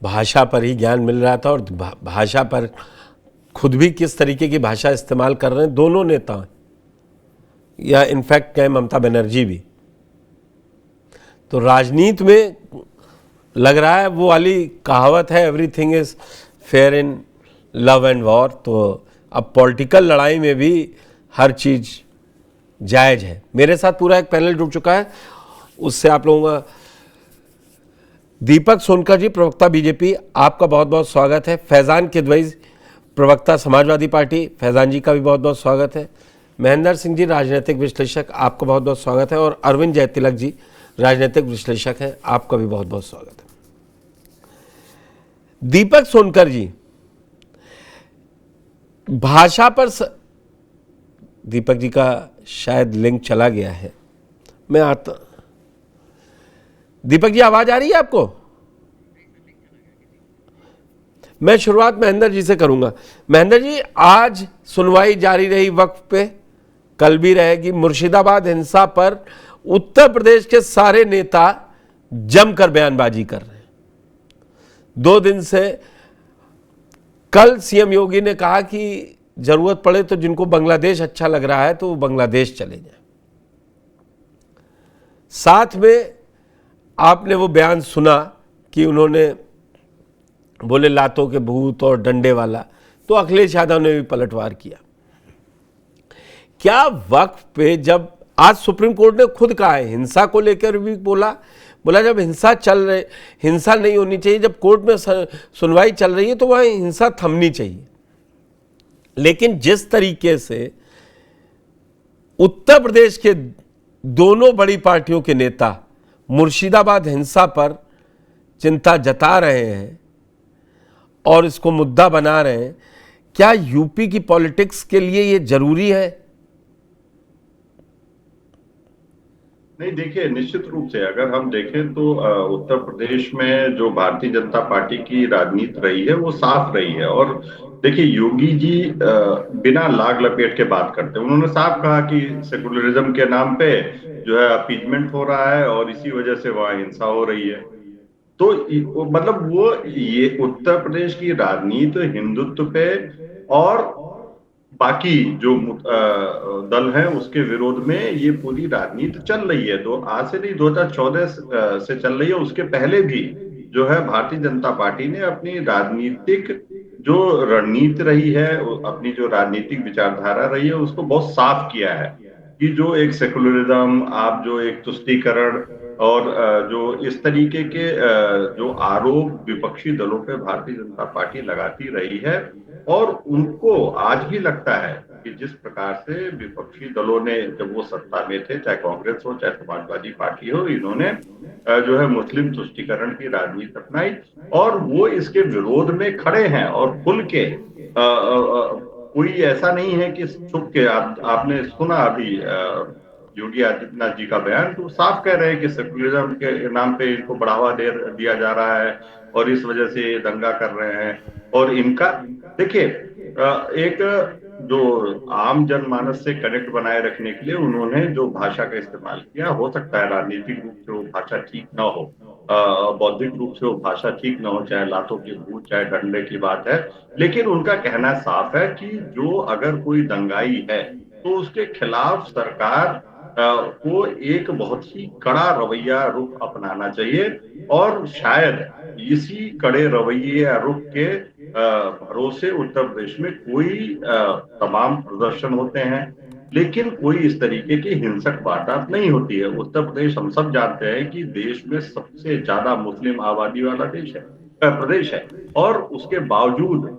भाषा पर ही ज्ञान मिल रहा था और भाषा पर खुद भी किस तरीके की भाषा इस्तेमाल कर रहे हैं दोनों नेता, या इनफैक्ट कहें ममता बनर्जी भी। तो राजनीति में लग रहा है वो वाली कहावत है, everything is fair in love and war. तो अब पॉलिटिकल लड़ाई में भी हर चीज़ जायज़ है। मेरे साथ पूरा एक पैनल जुड़ चुका है, उससे आप लोगों का दीपक सोनकर जी, प्रवक्ता बीजेपी, आपका बहुत बहुत स्वागत है। फैज़ान किदवई, प्रवक्ता समाजवादी पार्टी, फैज़ान जी का भी बहुत बहुत स्वागत है। महेंद्र सिंह जी, राजनीतिक विश्लेषक, आपका बहुत बहुत स्वागत है। और अरविंद जयतिलक जी, राजनीतिक विश्लेषक हैं, आपका भी बहुत बहुत स्वागत है। दीपक सोनकर जी, भाषा पर दीपक जी का शायद लिंक चला गया है, मैं आता। दीपक जी, आवाज आ रही है आपको? मैं शुरुआत महेंद्र जी से करूंगा। महेंद्र जी, आज सुनवाई जारी रही वक्फ पे, कल भी रहेगी। मुर्शिदाबाद हिंसा पर उत्तर प्रदेश के सारे नेता जमकर बयानबाजी कर रहे हैं 2 दिन से। कल सीएम योगी ने कहा कि जरूरत पड़े तो जिनको बांग्लादेश अच्छा लग रहा है तो वो बांग्लादेश चले जाए। साथ में आपने वो बयान सुना कि उन्होंने बोले लातों के भूत और डंडे वाला, तो अखिलेश यादव ने भी पलटवार किया। क्या वक्फ पे, जब आज सुप्रीम कोर्ट ने खुद कहा है, हिंसा को लेकर भी बोला जब हिंसा चल रही, हिंसा नहीं होनी चाहिए, जब कोर्ट में सुनवाई चल रही है तो वह हिंसा थमनी चाहिए। लेकिन जिस तरीके से उत्तर प्रदेश के दोनों बड़ी पार्टियों के नेता मुर्शिदाबाद हिंसा पर चिंता जता रहे हैं और इसको मुद्दा बना रहे हैं, क्या यूपी की पॉलिटिक्स के लिए ये जरूरी है? नहीं, देखिए, निश्चित रूप से अगर हम देखें तो उत्तर प्रदेश में जो भारतीय जनता पार्टी की राजनीति रही है वो साफ रही है। और देखिए, योगी जी बिना लाग लपेट के बात करते हैं। उन्होंने साफ कहा कि सेकुलरिज्म के नाम पे जो है अपीजमेंट हो रहा है और इसी वजह से वहां हिंसा हो रही है। तो मतलब वो ये उत्तर प्रदेश की राजनीति हिंदुत्व पे और बाकी जो दल है उसके विरोध में ये पूरी राजनीति चल रही है। तो आज से नहीं, 2014 से चल रही है। उसके पहले भी जो है भारतीय जनता पार्टी ने अपनी राजनीतिक जो रणनीति रही है, अपनी जो राजनीतिक विचारधारा रही है, उसको बहुत साफ किया है कि जो एक सेकुलरिज्म, आप जो एक तुष्टीकरण और जो इस तरीके के जो आरोप विपक्षी दलों पे भारतीय जनता पार्टी लगाती रही है, और उनको आज भी लगता है कि जिस प्रकार से विपक्षी दलों ने, जब वो सत्ता में थे, चाहे कांग्रेस हो चाहे समाजवादी पार्टी हो, इन्होंने जो है मुस्लिम तुष्टीकरण की राजनीति अपनाई और वो इसके विरोध में खड़े हैं और खुल के कोई ऐसा नहीं है कि छुप के। आपने सुना अभी योगी आदित्यनाथ जी का बयान, तो साफ कह रहे हैं कि सेकुलरिज्म के नाम पे इनको बढ़ावा दिया जा रहा है और इस वजह से ये दंगा कर रहे हैं। और इनका देखिए, एक जो आम जनमानस से कनेक्ट बनाए रखने के लिए उन्होंने जो भाषा का इस्तेमाल किया, हो सकता है राजनीतिक रूप से वो भाषा ठीक ना हो, बौद्धिक रूप से वो भाषा ठीक ना हो, चाहे लातों की भूत चाहे डंडे की बात है, लेकिन उनका कहना साफ है कि जो अगर कोई दंगाई है तो उसके खिलाफ सरकार को एक बहुत ही कड़ा रवैया रुख अपनाना चाहिए। और शायद इसी कड़े रवैये या रुख के भरोसे उत्तर प्रदेश में कोई तमाम प्रदर्शन होते हैं, लेकिन कोई इस तरीके की हिंसक वारदात नहीं होती है। उत्तर प्रदेश, हम सब जानते हैं कि देश में सबसे ज्यादा मुस्लिम आबादी वाला देश है, प्रदेश है, और उसके बावजूद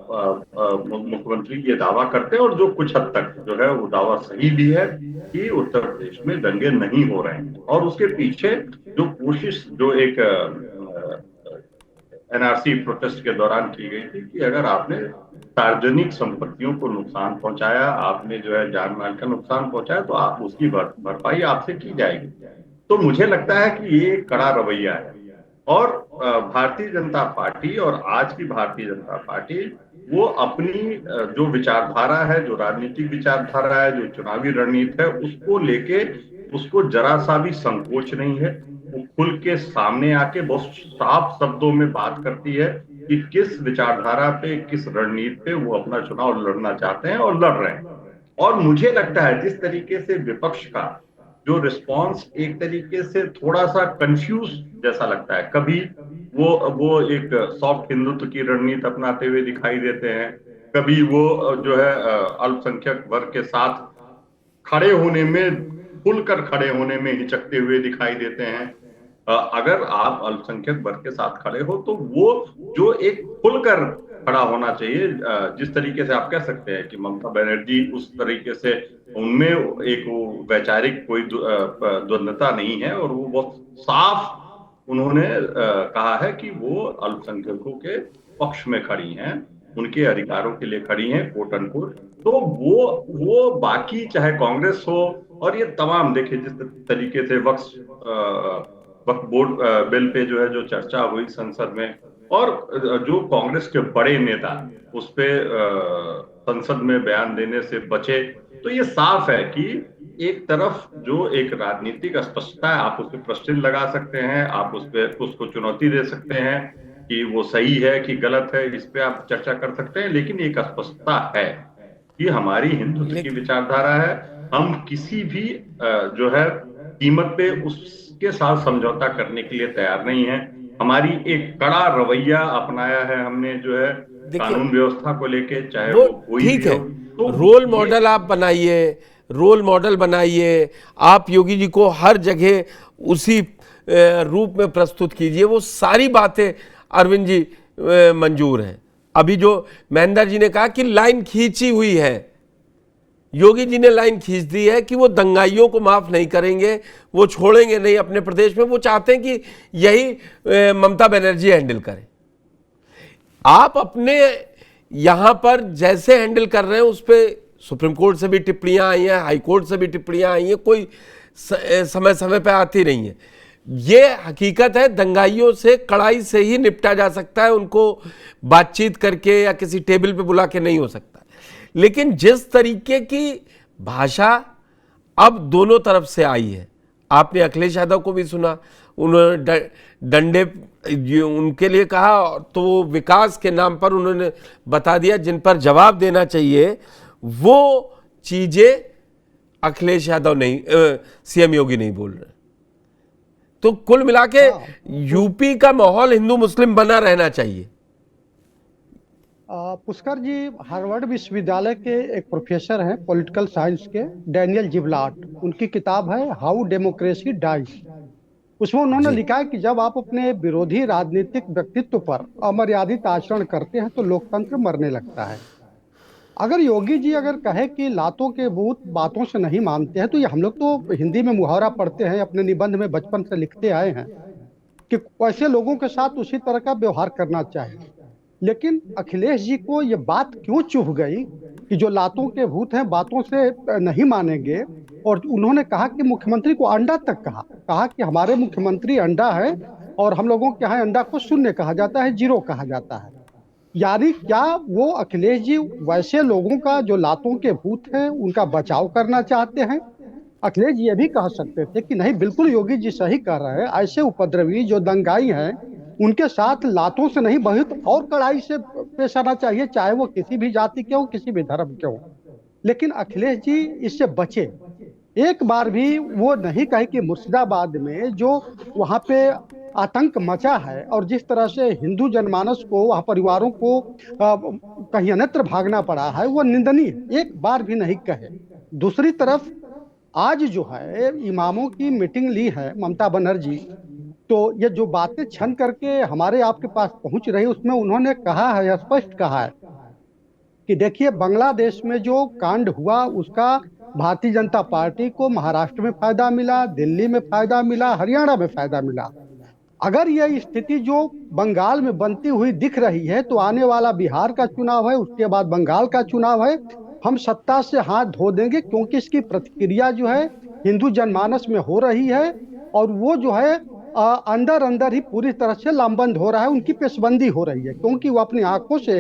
मुख्यमंत्री ये दावा करते हैं, और जो कुछ हद तक जो है वो दावा सही भी है कि उत्तर प्रदेश में दंगे नहीं हो रहे हैं। और उसके पीछे जो कोशिश, जो एक एनआरसी प्रोटेस्ट के दौरान की गई थी कि अगर आपने सार्वजनिक संपत्तियों को नुकसान पहुंचाया, आपने जो है जान माल का नुकसान पहुंचाया, तो आप उसकी भरपाई आपसे की जाएगी। तो मुझे लगता है कि ये कड़ा रवैया है। और भारतीय जनता पार्टी और आज की भारतीय जनता पार्टी वो अपनी जो विचारधारा है, जो राजनीतिक विचारधारा है, जो चुनावी रणनीति है, उसको लेके उसको जरा सा भी संकोच नहीं है। वो खुल के सामने आके बहुत साफ शब्दों में बात करती है कि किस विचारधारा पे, किस रणनीति पे वो अपना चुनाव लड़ना चाहते हैं और लड़ रहे हैं। और मुझे लगता है जिस तरीके से विपक्ष का जो रिस्पांस एक तरीके से थोड़ा सा कंफ्यूज जैसा लगता है, कभी वो एक सॉफ्ट हिंदुत्व की रणनीति अपनाते हुए दिखाई देते हैं, कभी वो जो है अल्पसंख्यक वर्ग के साथ खड़े होने में, खुलकर खड़े होने में हिचकते हुए दिखाई देते हैं। अगर आप अल्पसंख्यक वर्ग के साथ खड़े हो तो वो जो एक खुलकर खड़ा होना चाहिए, जिस तरीके से आप कह सकते हैं कि ममता बनर्जी उस तरीके से, उनमें एक वो वैचारिक कोई द्वंद्वता नहीं है, और वो बहुत साफ उन्होंने कहा है कि वो अल्पसंख्यकों के पक्ष में खड़ी हैं, उनके अधिकारों के लिए खड़ी हैं, कोट अनकोट। तो वो बाकी चाहे कांग्रेस हो, और ये तमाम देखिए जिस तरीके से वक्फ बोर्ड बिल पे जो है जो चर्चा हुई संसद में, और जो कांग्रेस के बड़े नेता उस पे संसद में बयान देने से बचे, तो ये साफ है कि एक तरफ जो एक राजनीतिक स्पष्टता है, आप उस पर प्रश्न लगा सकते हैं, आप उस पे उसको चुनौती दे सकते हैं कि वो सही है कि गलत है, इस पे आप चर्चा कर सकते हैं, लेकिन एक स्पष्टता है कि हमारी हिंदुत्व की विचारधारा है, हम किसी भी जो है कीमत पे उसके साथ समझौता करने के लिए तैयार नहीं है। हमारी एक कड़ा रवैया अपनाया है हमने जो है कानून व्यवस्था को लेके, चाहे वो कोई ठीक भी है। हो। तो रोल मॉडल आप बनाइए, रोल मॉडल बनाइए, आप योगी जी को हर जगह उसी रूप में प्रस्तुत कीजिए, वो सारी बातें अरविंद जी मंजूर हैं। अभी जो महेंद्र जी ने कहा कि लाइन खींची हुई है, योगी जी ने लाइन खींच दी है कि वो दंगाइयों को माफ नहीं करेंगे, वो छोड़ेंगे नहीं अपने प्रदेश में, वो चाहते हैं कि यही ममता बनर्जी हैंडल करें। आप अपने यहां पर जैसे हैंडल कर रहे हैं उस पर सुप्रीम कोर्ट से भी टिप्पणियां आई हैं, हाई कोर्ट से भी टिप्पणियां आई हैं, कोई समय समय पे आती नहीं है। ये हकीकत है, दंगाइयों से कड़ाई से ही निपटा जा सकता है, उनको बातचीत करके या किसी टेबल पे बुला के नहीं हो सकता। लेकिन जिस तरीके की भाषा अब दोनों तरफ से आई है, आपने अखिलेश यादव को भी सुना, उन्होंने डंडे उनके लिए कहा, तो वो विकास के नाम पर उन्होंने बता दिया जिन पर जवाब देना चाहिए, वो चीजें अखिलेश यादव नहीं, सीएम योगी नहीं बोल रहे। तो कुल मिला के यूपी का माहौल हिंदू मुस्लिम बना रहना चाहिए। पुष्कर जी हार्वर्ड विश्वविद्यालय के एक प्रोफेसर हैं पॉलिटिकल साइंस के, डैनियल जिबलाट, उनकी किताब है हाउ डेमोक्रेसी डाइज। उसमें उन्होंने लिखा है कि जब आप अपने विरोधी राजनीतिक व्यक्तित्व पर अमर्यादित आचरण करते हैं तो लोकतंत्र मरने लगता है। अगर योगी जी अगर कहे कि लातों के भूत बातों से नहीं मानते हैं, तो ये हम लोग तो हिंदी में मुहावरा पढ़ते हैं, अपने निबंध में बचपन से लिखते आए हैं कि ऐसे लोगों के साथ उसी तरह का व्यवहार करना चाहिए। लेकिन अखिलेश जी को ये बात क्यों चुभ गई कि जो लातों के भूत हैं बातों से नहीं मानेंगे, और उन्होंने कहा कि मुख्यमंत्री को अंडा तक कहा कि हमारे मुख्यमंत्री अंडा है, और हम लोगों के यहाँ अंडा को शून्य कहा जाता है, जीरो कहा जाता है। यानी क्या वो अखिलेश जी वैसे लोगों का जो लातों के भूत हैं उनका बचाव करना चाहते हैं? अखिलेश जी ये भी कह सकते थे कि नहीं, बिल्कुल योगी जी सही कह रहे हैं, ऐसे उपद्रवी जो दंगाई हैं उनके साथ लातों से नहीं बहुत और कड़ाई से पेश आना चाहिए, चाहे वो किसी भी जाति के हो, किसी भी धर्म के हो। लेकिन अखिलेश जी इससे बचे। एक बार भी वो नहीं कहे कि मुर्शिदाबाद में जो वहाँ पे आतंक मचा है और जिस तरह से हिंदू जनमानस को, वहाँ परिवारों को कहीं अन्यत्र भागना पड़ा है, वो निंदनीय एक बार भी नहीं कहे। दूसरी तरफ आज जो है इमामों की मीटिंग ली है ममता बनर्जी, तो ये जो बातें छन करके हमारे आपके पास पहुंच रही, उसमें उन्होंने कहा है, स्पष्ट कहा है कि देखिए बांग्लादेश में जो कांड हुआ उसका भारतीय जनता पार्टी को महाराष्ट्र में फायदा मिला, दिल्ली में फायदा मिला, हरियाणा में फायदा मिला। अगर यह स्थिति जो बंगाल में बनती हुई दिख रही है, तो आने वाला बिहार का चुनाव है, उसके बाद बंगाल का चुनाव है, हम सत्ता से हाथ धो देंगे, क्योंकि इसकी प्रतिक्रिया जो है हिंदू जनमानस में हो रही है, और वो जो है अंदर अंदर ही पूरी तरह से लामबंद हो रहा है, उनकी पेशबंदी हो रही है, क्योंकि वो अपनी आंखों से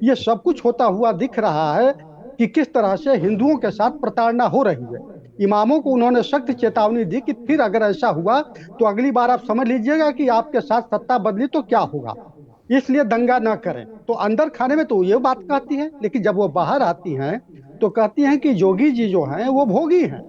ये सब कुछ होता हुआ दिख रहा है कि किस तरह से हिंदुओं के साथ प्रताड़ना हो रही है। इमामों को उन्होंने सख्त चेतावनी दी कि फिर अगर ऐसा हुआ तो अगली बार आप समझ लीजिएगा कि आपके साथ सत्ता बदली तो क्या होगा, इसलिए दंगा ना करें। तो अंदर खाने में तो ये बात कहती है, लेकिन जब वो बाहर आती हैं तो कहती हैं कि योगी जी जो हैं वो भोगी हैं,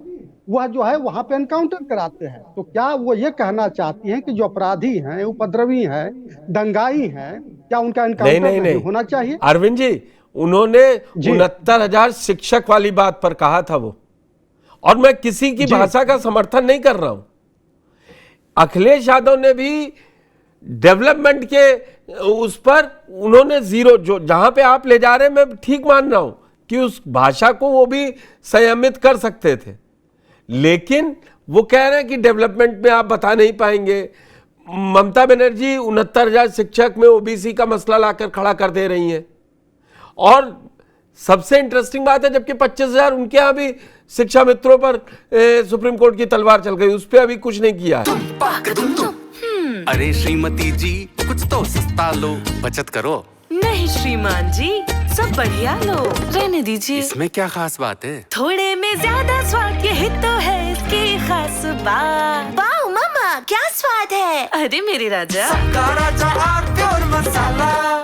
वह जो है वहां पे एनकाउंटर कराते हैं। तो क्या वो ये कहना चाहती हैं कि जो अपराधी हैं, उपद्रवी हैं, दंगाई हैं, क्या उनका नहीं एनकाउंटर नहीं नहीं नहीं होना चाहिए? अरविंद जी, उन्होंने जी 69,000 शिक्षक वाली बात पर कहा था वो, और मैं किसी की जी भाषा का समर्थन नहीं कर रहा हूं। अखिलेश यादव ने भी डेवलपमेंट के उस पर उन्होंने जीरो, जो जहां पे आप ले जा रहे हैं मैं ठीक मान रहा हूं कि उस भाषा को वो भी संयमित कर सकते थे, लेकिन वो कह रहे हैं कि डेवलपमेंट में आप बता नहीं पाएंगे। ममता बनर्जी 69,000 शिक्षक में ओबीसी का मसला लाकर खड़ा कर दे रही हैं, और सबसे इंटरेस्टिंग बात है जबकि 25,000 उनके यहां भी शिक्षा मित्रों पर सुप्रीम कोर्ट की तलवार चल गई, उस पर अभी कुछ नहीं किया है। अरे श्रीमती जी, कुछ तो सस्ता लो, बचत करो। नहीं श्रीमान जी, सब बढ़िया लो, रहने दीजिए। इसमें क्या खास बात है? थोड़े में ज्यादा स्वाद, यही तो है इसकी खास बात। वाओ मामा, क्या स्वाद है। अरे मेरे राजा, राजा और प्योर मसाला।